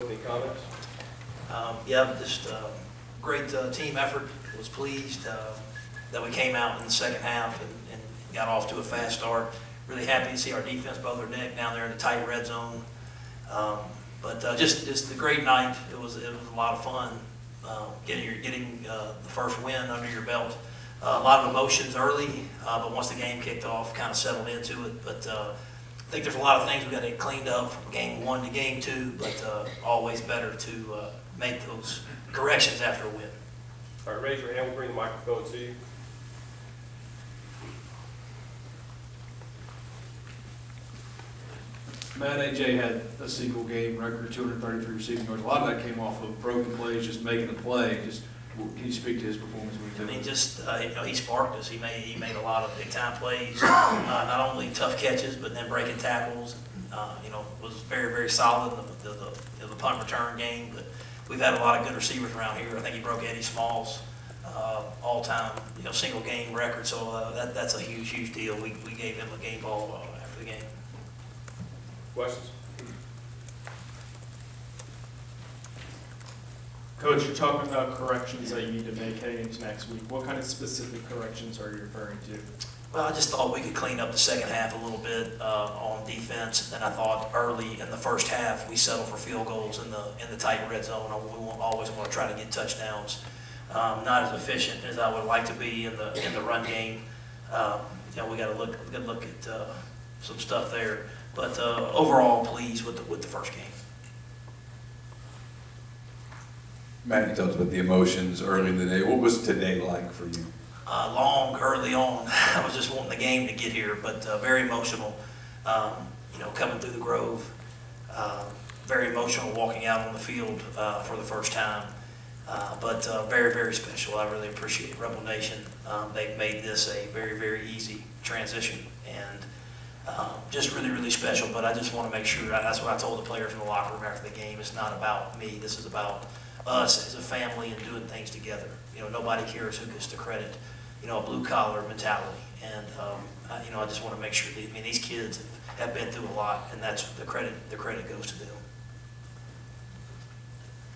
Any comments? Yeah, just great team effort. Was pleased that we came out in the second half and got off to a fast start. Really happy to see our defense bother their neck down there in the tight red zone. But just a great night. It was a lot of fun getting the first win under your belt. A lot of emotions early, but once the game kicked off, kind of settled into it. But I think there's a lot of things we got to get cleaned up from game 1 to game 2, but always better to make those corrections after a win. All right, raise your hand. We'll bring the microphone to you. Matt, AJ had a single game record, 233 receiving yards. A lot of that came off of broken plays, just making a play. Just can you speak to his performance? I mean, just he sparked us. He made a lot of big time plays. Not only tough catches, but then breaking tackles. Was very solid in the punt return game. But we've had a lot of good receivers around here. I think he broke Eddie Small's all-time single game record. So that's a huge deal. We gave him a game ball after the game. Questions? Coach, you're talking about corrections that you need to make heading into next week. What kind of specific corrections are you referring to? Well, I just thought we could clean up the second half a little bit on defense, and I thought early in the first half we settled for field goals in the tight red zone. We always want to try to get touchdowns. Not as efficient as I would like to be in the run game. We got to look at some stuff there, but overall pleased with the first game. Matt, you talked about the emotions early in the day. What was today like for you? Long, early on. I was just wanting the game to get here, but very emotional. Coming through the Grove. Very emotional walking out on the field for the first time. But very special. I really appreciate Rebel Nation. They've made this a very easy transition, and just really special. But I just want to make sure, that's what I told the players in the locker room after the game. It's not about me. This is about us as a family and doing things together. Nobody cares who gets the credit. A blue-collar mentality, and I just want to make sure that these kids have been through a lot, and that's the credit goes to them.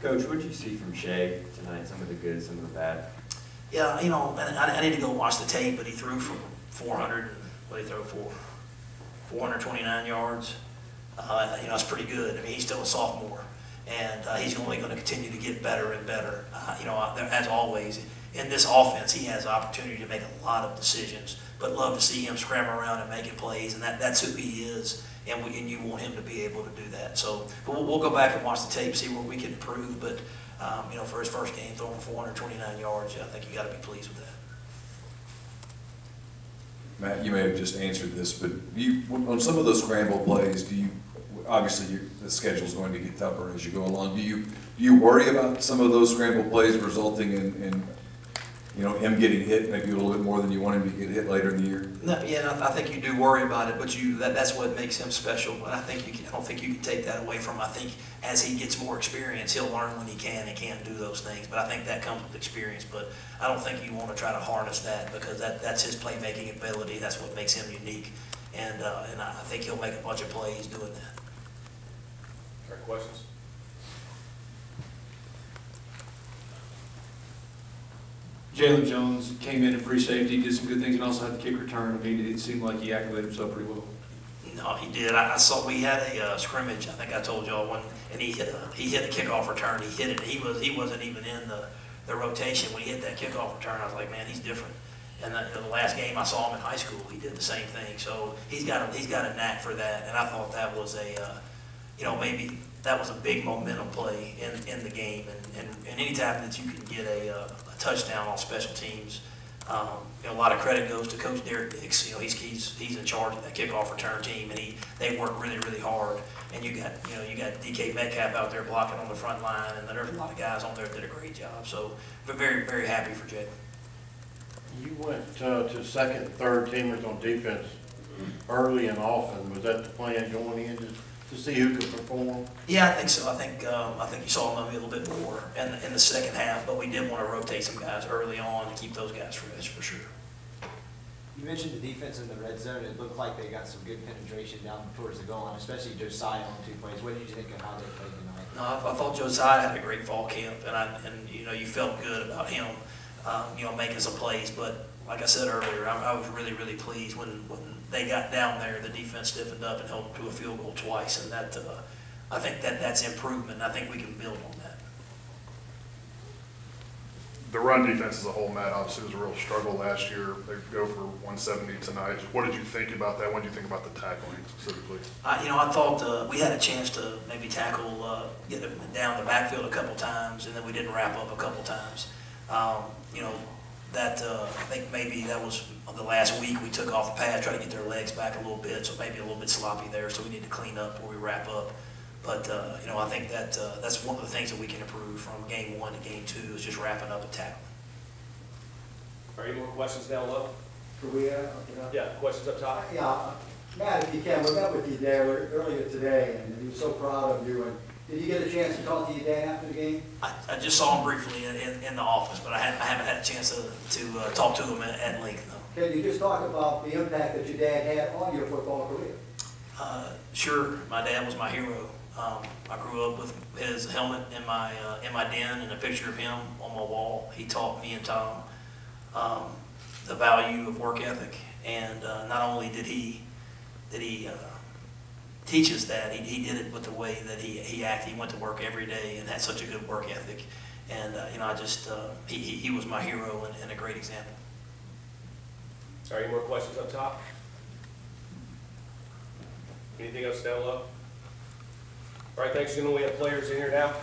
Coach, what did you see from Shea tonight? Some of the good, some of the bad. Yeah, and I need to go watch the tape, but he threw for 429 yards. It's pretty good. He's still a sophomore, and he's only going to continue to get better and better. As always. In this offense, he has the opportunity to make a lot of decisions, but love to see him scramble around and making plays, and that's who he is, and you want him to be able to do that. So, but we'll go back and watch the tape, see where we can improve. But for his first game, throwing 429 yards, I think you got to be pleased with that. Matt, you may have just answered this, but on some of those scramble plays, obviously the schedule is going to get tougher as you go along. Do you worry about some of those scramble plays resulting in him getting hit maybe a little bit more than you want him to get hit later in the year? No, yeah, I think you do worry about it, but that's what makes him special. But I don't think you can take that away from him. I think as he gets more experience, he'll learn when he can and can't do those things. But I think that comes with experience. But I don't think you want to try to harness that, because that's his playmaking ability. That's what makes him unique, and I think he'll make a bunch of plays doing that. All right, questions? Jalen Jones came in free safety, did some good things, and also had the kick return. It seemed like he activated himself pretty well. No, he did. I saw we had a scrimmage. I think I told y'all and he hit a kickoff return. He hit it. He wasn't even in the rotation when he hit that kickoff return. I was like, man, he's different. And the last game I saw him in high school, he did the same thing. So he's got a knack for that. And I thought that was maybe that was a big momentum play in the game. And anytime that you can get a touchdown on special teams, a lot of credit goes to Coach Derek Dix. He's in charge of that kickoff return team, and they work really hard. And you got DK Metcalf out there blocking on the front line, and there's a lot of guys on there that did a great job. So we're very happy for Jay. You went to second, third teamers on defense early and often. Was that the plan going in to see who could perform? Yeah, I think so. I think you saw maybe a little bit more in the second half, but we did want to rotate some guys early on to keep those guys fresh for sure. You mentioned the defense in the red zone. It looked like they got some good penetration down towards the goal line, especially Josiah on 2 plays. What did you think of how they played tonight? No, I thought Josiah had a great fall camp, and you know, you felt good about him, you know, making some plays. But like I said earlier, I was really, really pleased when they got down there, the defense stiffened up and held them to a field goal twice, and that, I think that's improvement, and I think we can build on that. The run defense as a whole, Matt, obviously was a real struggle last year. They go for 170 tonight. What did you think about that? What did you think about the tackling specifically? You know, I thought we had a chance to maybe tackle, get them down the backfield a couple times, and then we didn't wrap up a couple times. You know, that I think maybe that was the last week we took off the pass, try to get their legs back a little bit, so maybe a little bit sloppy there, so we need to clean up before we wrap up. But, you know, I think that that's one of the things that we can improve from game 1 to game 2 is just wrapping up and tackling. Are any more questions down low? Could we, Yeah, questions up top? Yeah, Matt, if you can, we met with you there earlier today, and he was so proud of you. And did you get a chance to talk to your dad after the game? I just saw him briefly in the office, but I haven't had a chance to talk to him at length, though. Can you just talk about the impact that your dad had on your football career? Sure, my dad was my hero. I grew up with his helmet in my den and a picture of him on my wall. He taught me and Tom the value of work ethic, and not only did he teach us that, he did it with the way that he acted. He went to work every day and had such a good work ethic. And you know, he was my hero and a great example. Are any more questions up top? Anything else down low? All right, thanks, gentlemen. We have players in here now.